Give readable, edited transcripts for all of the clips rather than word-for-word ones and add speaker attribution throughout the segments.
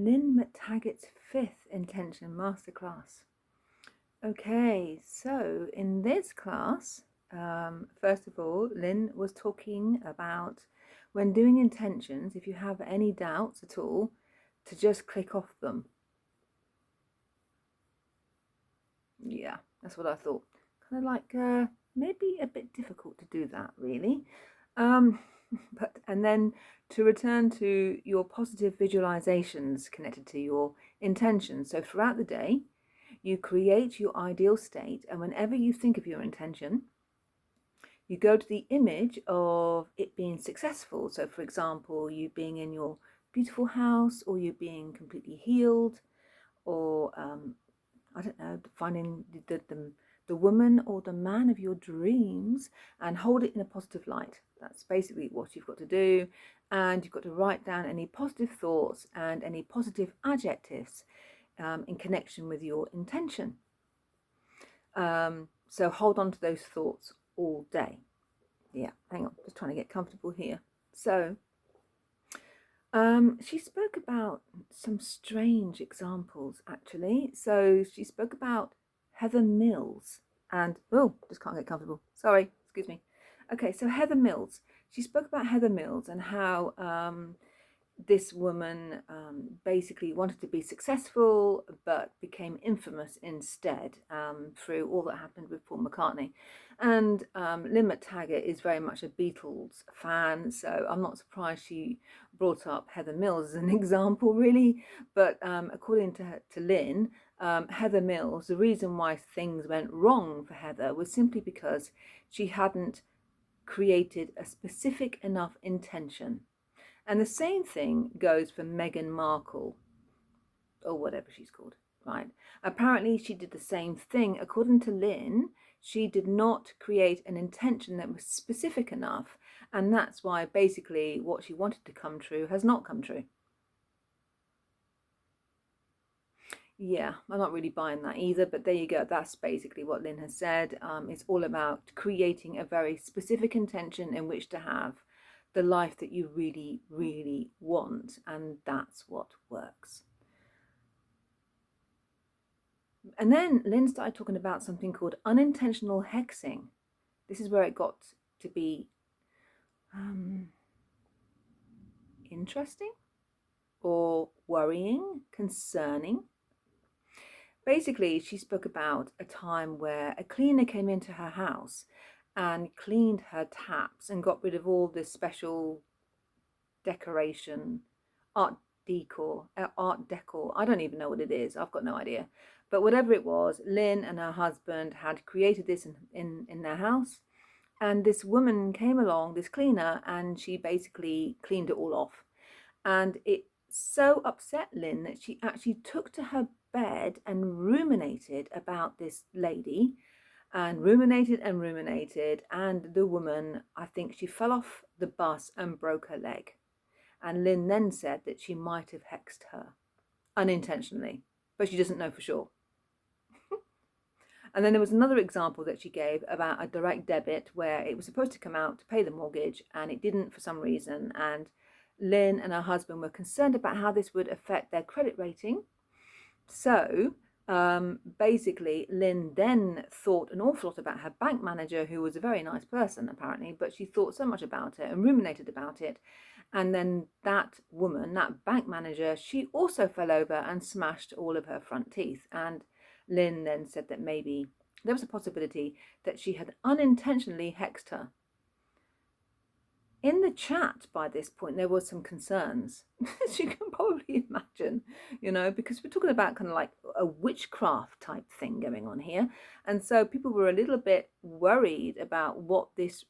Speaker 1: Lynne McTaggart's 5th Intention Masterclass. Okay, so in this class, first of all, Lynne was talking about when doing intentions, if you have any doubts at all, to just click off them. Yeah, that's what I thought. Kind of like maybe a bit difficult to do that, really. And then to return to your positive visualizations connected to your intention. So throughout the day, you create your ideal state, and whenever you think of your intention, you go to the image of it being successful. So for example, you being in your beautiful house, or you being completely healed, or I don't know, finding the woman or the man of your dreams, and hold it in a positive light. That's basically what you've got to do. And you've got to write down any positive thoughts and any positive adjectives in connection with your intention. So hold on to those thoughts all day. Yeah, hang on, just trying to get comfortable here. So she spoke about some strange examples, actually. So she spoke about Heather Mills and, oh, just can't get comfortable. Sorry, excuse me. Okay, so Heather Mills. She spoke about Heather Mills and how this woman basically wanted to be successful but became infamous instead through all that happened with Paul McCartney. And Lynne McTaggart is very much a Beatles fan, so I'm not surprised she brought up Heather Mills as an example, really. But according to Lynne, Heather Mills, the reason why things went wrong for Heather was simply because she hadn't created a specific enough intention. And the same thing goes for Meghan Markle, or whatever she's called, right? Apparently she did the same thing. According to Lynne, she did not create an intention that was specific enough, and that's why basically what she wanted to come true has not come true. Yeah, I'm not really buying that either, but there you go. That's basically what Lynne has said. It's all about creating a very specific intention in which to have the life that you really, really want, and that's what works. And then Lynne started talking about something called unintentional hexing. This is where it got to be interesting or worrying, concerning. Basically, she spoke about a time where a cleaner came into her house and cleaned her taps and got rid of all this special decoration, art decor. I don't even know what it is. I've got no idea. But whatever it was, Lynne and her husband had created this in their house. And this woman came along, this cleaner, and she basically cleaned it all off. And it so upset Lynne that she actually took to her bed and ruminated about this lady, and ruminated, and the woman, I think she fell off the bus and broke her leg. And Lynne then said that she might have hexed her unintentionally, but she doesn't know for sure. And then there was another example that she gave about a direct debit where it was supposed to come out to pay the mortgage and it didn't for some reason. And Lynne and her husband were concerned about how this would affect their credit rating. So basically, Lynne then thought an awful lot about her bank manager, who was a very nice person apparently, but she thought so much about it and ruminated about it. And then that woman, that bank manager, she also fell over and smashed all of her front teeth. And Lynne then said that maybe there was a possibility that she had unintentionally hexed her. In the chat by this point, there were some concerns, as you can probably imagine, because we're talking about kind of like a witchcraft type thing going on here. And so people were a little bit worried about what this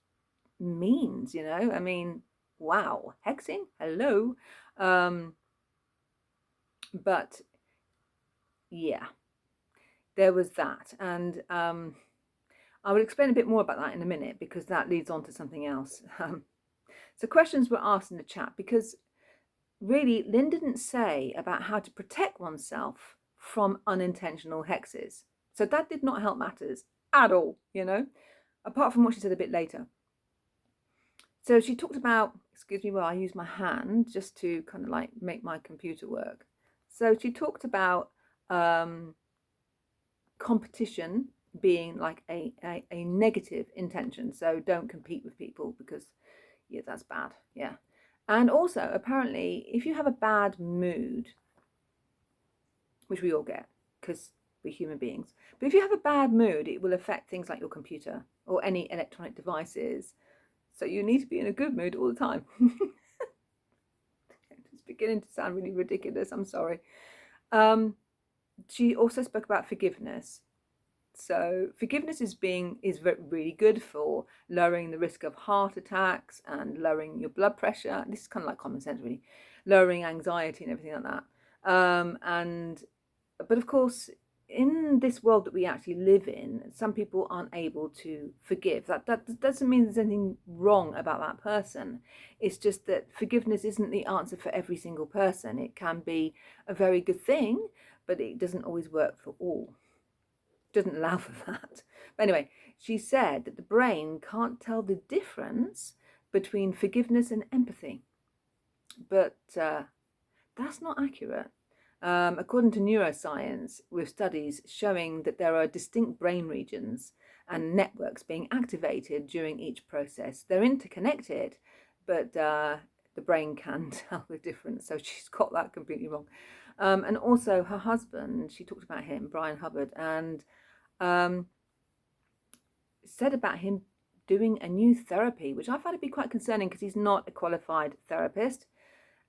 Speaker 1: means, I mean, wow, hexing, hello. But yeah, there was that. And I will explain a bit more about that in a minute, because that leads on to something else. So questions were asked in the chat, because really Lynne didn't say about how to protect oneself from unintentional hexes. So that did not help matters at all, apart from what she said a bit later. So she talked about, excuse me while I use my hand just to kind of like make my computer work. So she talked about competition being like a negative intention. So don't compete with people because, yeah, that's bad. Yeah. And also, apparently, if you have a bad mood, which we all get because we're human beings, but if you have a bad mood, it will affect things like your computer or any electronic devices. So you need to be in a good mood all the time. It's beginning to sound really ridiculous. I'm sorry. She also spoke about forgiveness. So forgiveness is really good for lowering the risk of heart attacks and lowering your blood pressure. This is kind of like common sense, really, lowering anxiety and everything like that. But of course, in this world that we actually live in, some people aren't able to forgive. That doesn't mean there's anything wrong about that person. It's just that forgiveness isn't the answer for every single person. It can be a very good thing, but it doesn't always work for all. Doesn't allow for that. But anyway, she said that the brain can't tell the difference between forgiveness and empathy. But that's not accurate. According to neuroscience, with studies showing that there are distinct brain regions and networks being activated during each process. They're interconnected, but the brain can tell the difference. So she's got that completely wrong. And also her husband, she talked about him, Brian Hubbard, and said about him doing a new therapy, which I found to be quite concerning because he's not a qualified therapist.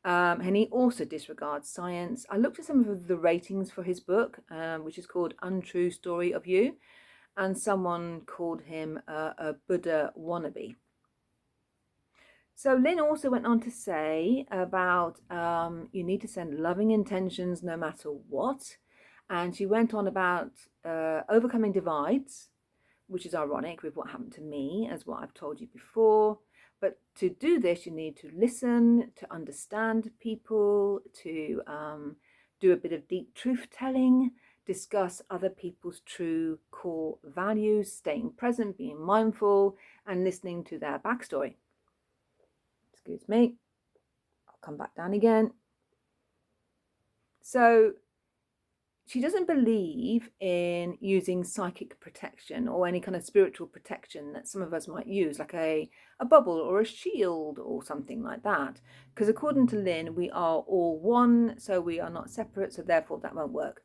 Speaker 1: And he also disregards science. I looked at some of the ratings for his book, which is called Untrue Story of You, and someone called him a Buddha wannabe. So Lynne also went on to say about you need to send loving intentions no matter what. And she went on about overcoming divides, which is ironic with what happened to me, as what I've told you before. But to do this, you need to listen, to understand people, to do a bit of deep truth telling, discuss other people's true core values, staying present, being mindful, and listening to their backstory. Excuse me. I'll come back down again. So she doesn't believe in using psychic protection or any kind of spiritual protection that some of us might use, like a bubble or a shield or something like that. Because according to Lynne, we are all one, so we are not separate, so therefore that won't work.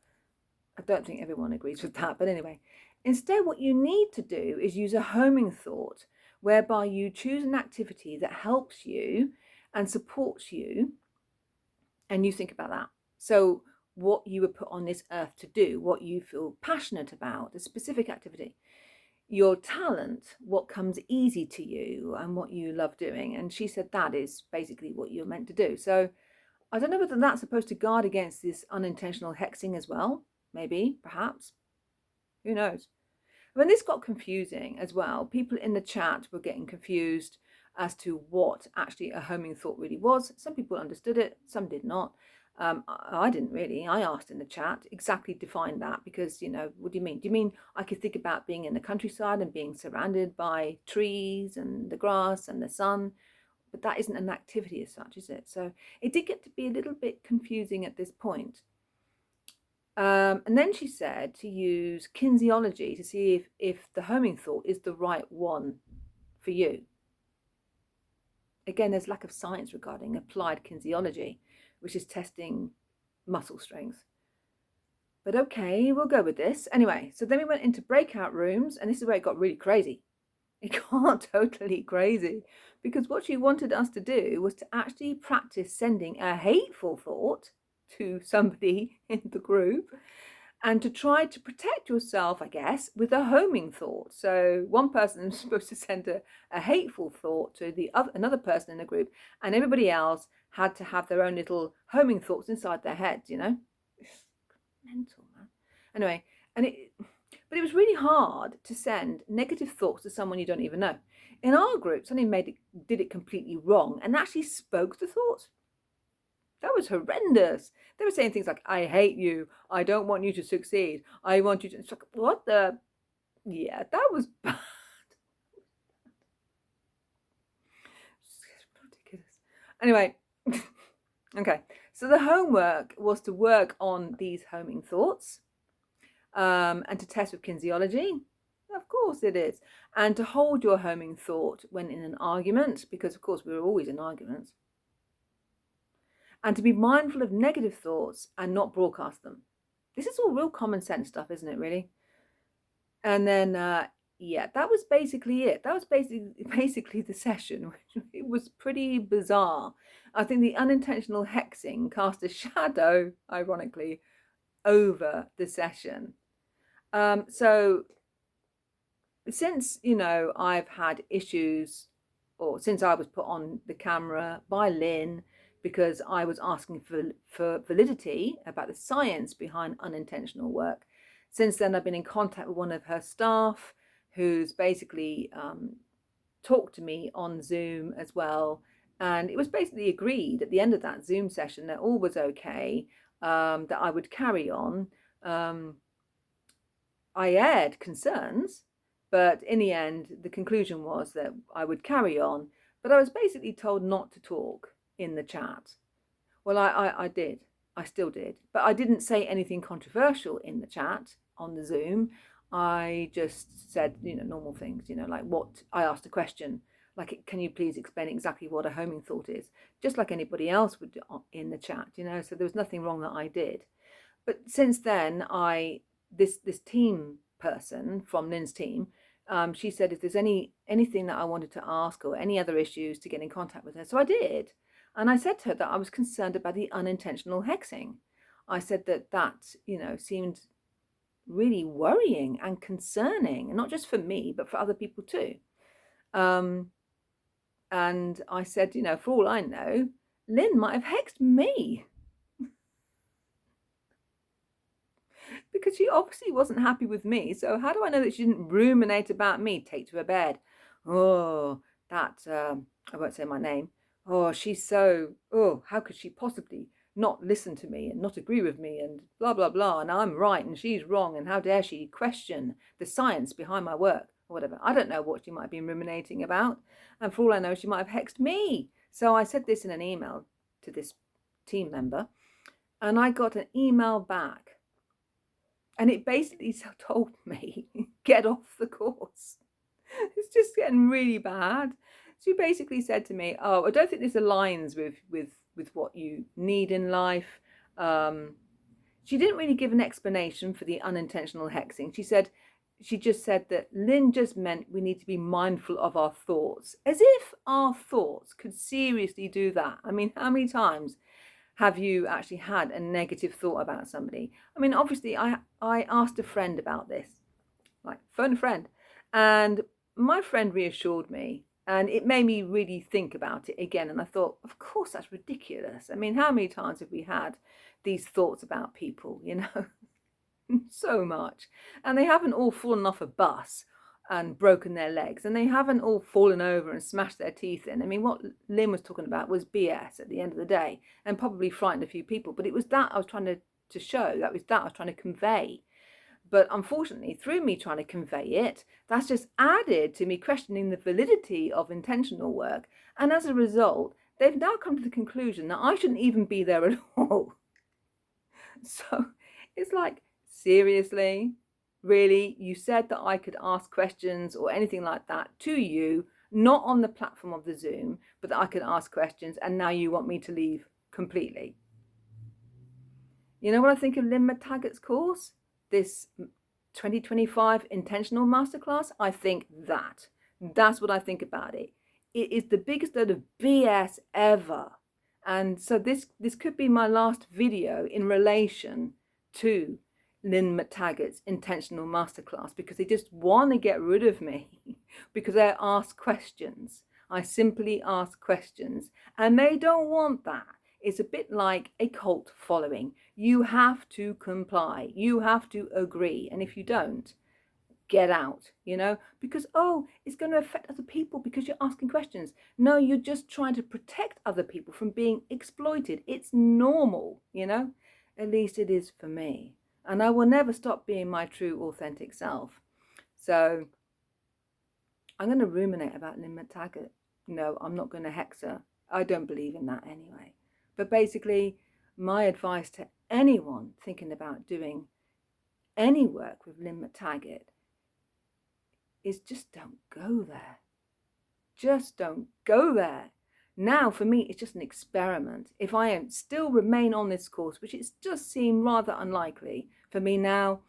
Speaker 1: I don't think everyone agrees with that, but anyway. Instead, what you need to do is use a homing thought, whereby you choose an activity that helps you and supports you, and you think about that. So what you were put on this earth to do, what you feel passionate about, a specific activity, your talent, what comes easy to you and what you love doing. And she said that is basically what you're meant to do. So I don't know whether that's supposed to guard against this unintentional hexing as well. Maybe, perhaps. Who knows? When this got confusing as well, people in the chat were getting confused as to what actually a homing thought really was. Some people understood it, some did not. I didn't really. I asked in the chat exactly define that because, what do you mean? Do you mean I could think about being in the countryside and being surrounded by trees and the grass and the sun? But that isn't an activity as such, is it? So it did get to be a little bit confusing at this point. And then she said to use kinesiology to see if the homing thought is the right one for you. Again, there's lack of science regarding applied kinesiology, which is testing muscle strength. But okay, we'll go with this. Anyway, so then we went into breakout rooms, and this is where it got really crazy. It got totally crazy because what she wanted us to do was to actually practice sending a hateful thought to somebody in the group and to try to protect yourself, I guess, with a homing thought. So one person is supposed to send a hateful thought to another person in the group, and everybody else had to have their own little homing thoughts inside their heads, It's mental, man. Anyway, but it was really hard to send negative thoughts to someone you don't even know. In our group, somebody did it completely wrong and actually spoke the thoughts. That was horrendous. They were saying things like, I hate you. I don't want you to succeed. I want you to... It's like, what the... Yeah, that was bad. Ridiculous. Anyway, okay. So the homework was to work on these homing thoughts, and to test with kinesiology. Of course it is. And to hold your homing thought when in an argument, because of course we're always in arguments. And to be mindful of negative thoughts and not broadcast them. This is all real common sense stuff, isn't it, really? And then, yeah, that was basically it. That was basically the session. It was pretty bizarre. I think the unintentional hexing cast a shadow, ironically, over the session. So since, I've had issues, or since I was put on the camera by Lynne because I was asking for validity about the science behind unintentional work, since then I've been in contact with one of her staff who's basically talked to me on Zoom as well. And it was basically agreed at the end of that Zoom session that all was okay, that I would carry on. I aired concerns, but in the end, the conclusion was that I would carry on. But I was basically told not to talk in the chat. Well, I did. I still did. But I didn't say anything controversial in the chat on the Zoom. I just said, normal things, like what I asked a question, like, can you please explain exactly what a homing thought is? Just like anybody else would do in the chat, so there was nothing wrong that I did. But since then, this team person from Lynne's team, she said if there's anything that I wanted to ask or any other issues, to get in contact with her. So I did. And I said to her that I was concerned about the unintentional hexing. I said that seemed really worrying and concerning, and not just for me, but for other people too. And I said, for all I know, Lynne might have hexed me. Because she obviously wasn't happy with me. So how do I know that she didn't ruminate about me, take to her bed? Oh, that, I won't say my name. Oh, she's so, how could she possibly not listen to me and not agree with me and blah, blah, blah. And I'm right and she's wrong. And how dare she question the science behind my work or whatever. I don't know what she might have been ruminating about. And for all I know, she might have hexed me. So I said this in an email to this team member, and I got an email back. And it basically told me, get off the course. It's just getting really bad. She basically said to me, oh, I don't think this aligns with what you need in life. She didn't really give an explanation for the unintentional hexing. She just said that Lynne just meant we need to be mindful of our thoughts. As if our thoughts could seriously do that. I mean, how many times have you actually had a negative thought about somebody? I mean, obviously, I asked a friend about this, like phone a friend, and my friend reassured me, and it made me really think about it again. And I thought, of course, that's ridiculous. I mean, how many times have we had these thoughts about people, so much, and they haven't all fallen off a bus and broken their legs, and they haven't all fallen over and smashed their teeth in. I mean, what Lynne was talking about was BS at the end of the day, and probably frightened a few people, but it was that I was trying to show, that I was trying to convey. But unfortunately, through me trying to convey it, that's just added to me questioning the validity of intentional work, and as a result, they've now come to the conclusion that I shouldn't even be there at all. So it's like, seriously? Really? You said that I could ask questions or anything like that to you, not on the platform of the Zoom, but that I could ask questions, and now you want me to leave completely. You know what I think of Lynne McTaggart's course? This 2025 Intentional Masterclass? I think that's what I think about it. It is the biggest load of BS ever. And so this could be my last video in relation to Lynne McTaggart's Intentional Masterclass, because they just want to get rid of me because I ask questions. I simply ask questions, and they don't want that. It's a bit like a cult following. You have to comply. You have to agree. And if you don't, get out, because, it's going to affect other people because you're asking questions. No, you're just trying to protect other people from being exploited. It's normal, at least it is for me. And I will never stop being my true, authentic self. So I'm going to ruminate about Lynne McTaggart. No, I'm not going to hex her. I don't believe in that anyway. But basically, my advice to anyone thinking about doing any work with Lynne McTaggart is just don't go there. Just don't go there. Now, for me, it's just an experiment. If I am still remain on this course, which it does seem rather unlikely for me now,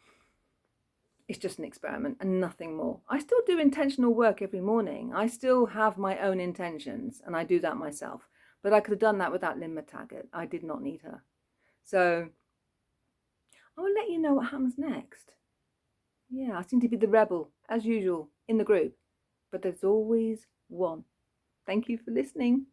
Speaker 1: it's just an experiment and nothing more. I still do intentional work every morning. I still have my own intentions, and I do that myself. But I could have done that without Lynne McTaggart. I did not need her. So I will let you know what happens next. Yeah, I seem to be the rebel, as usual, in the group. But there's always one. Thank you for listening.